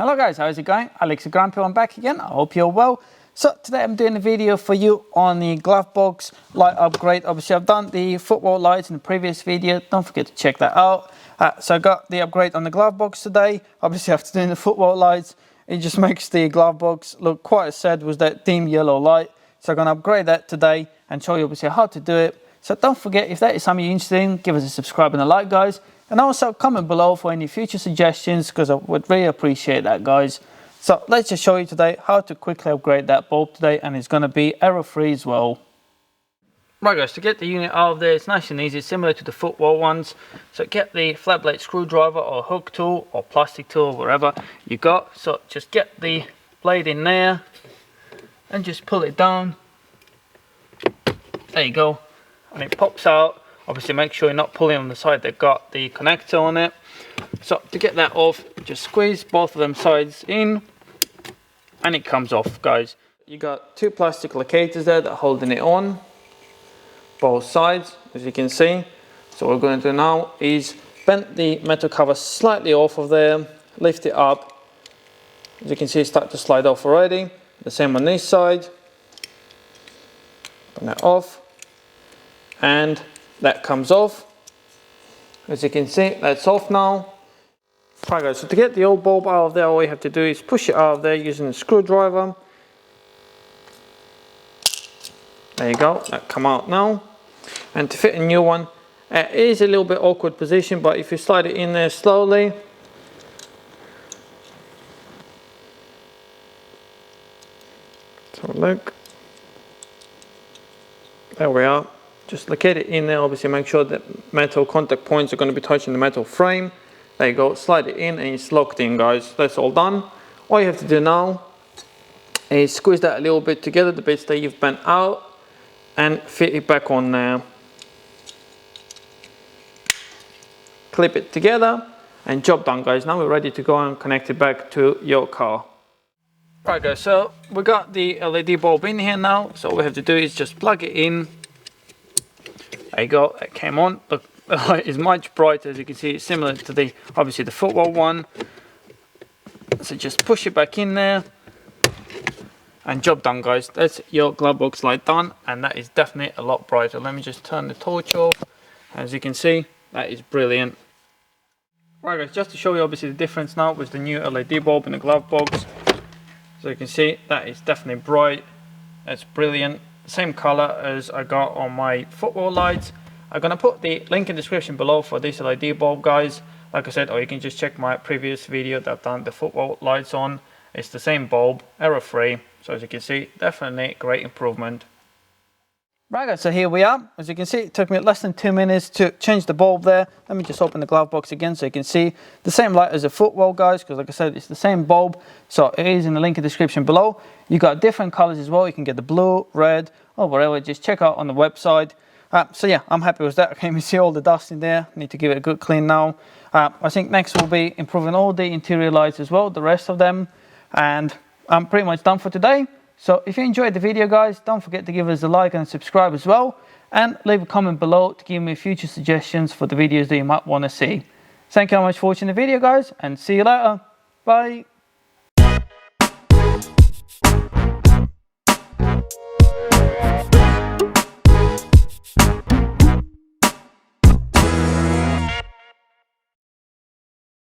Hello guys, how is it going? AlexTheGrumpyOne back again. I hope you're well. So today I'm doing a video for you on the glove box light upgrade. Obviously I've done the football lights in the previous video. Don't forget to check that out. So I got the upgrade on the glove box today. Obviously after doing the football lights, it just makes the glove box look quite sad with that dim yellow light. So I'm going to upgrade that today and show you obviously how to do it. So don't forget, if that is something you're interested in, give us a subscribe and a like, guys. And also comment below for any future suggestions, because I would really appreciate that, guys. So let's just show you today how to quickly upgrade that bulb today, and it's going to be error-free as well. Right guys, to get the unit out of there, it's nice and easy, similar to the football ones. So get the flat blade screwdriver or hook tool or plastic tool, wherever you got. So just get the blade in there and just pull it down. There you go. And it pops out. Obviously make sure you're not pulling on the side that got the connector on it. So to get that off, just squeeze both of them sides in and it comes off, guys. You got two plastic locators there that are holding it on both sides, as you can see. So what we're going to do now is bend the metal cover slightly off of there, lift it up. As you can see, it's starting to slide off already. The same on this side. Bend that off and that comes off. As you can see, that's off now. Right guys, so to get the old bulb out of there, all you have to do is push it out of there using a screwdriver. There you go, that come out now. And to fit a new one, it is a little bit awkward position, but if you slide it in there slowly, so look, there we are. Just locate it in there, obviously make sure that metal contact points are going to be touching the metal frame. There you go, slide it in and it's locked in, guys. That's all done. All you have to do now is squeeze that a little bit together, the bits that you've bent out, and fit it back on there. Clip it together and job done, guys. Now we're ready to go and connect it back to your car. Right guys, so we got the LED bulb in here now, so all we have to do is just plug it in. There you go, it came on. Look, the light is much brighter, as you can see. It's similar to the, obviously, the football one. So just push it back in there and job done, guys. That's your glove box light done, and that is definitely a lot brighter. Let me just turn the torch off. As you can see, that is brilliant. Right guys, just to show you obviously the difference now with the new LED bulb in the glove box. So you can see that is definitely bright. That's brilliant. Same color as I got on my football lights. I'm gonna put the link in the description below for this LED bulb, guys. Like I said, or you can just check my previous video that I've done the football lights on. It's the same bulb, error free. So as you can see, definitely great improvement. Right guys, so here we are. As you can see, it took me less than 2 minutes to change the bulb there. Let me just open the glove box again so you can see the same light as the football, guys, because like I said, it's the same bulb. So it is in the link in the description below. You got different colors as well. You can get the blue, red, or whatever. Just check out on the website. So yeah, I'm happy with that. I can even see all the dust in there. Need to give it a good clean now. I think next will be improving all the interior lights as well, the rest of them. And I'm pretty much done for today. So if you enjoyed the video, guys, don't forget to give us a like and subscribe as well. And leave a comment below to give me future suggestions for the videos that you might want to see. Thank you very much for watching the video, guys, and see you later. Bye.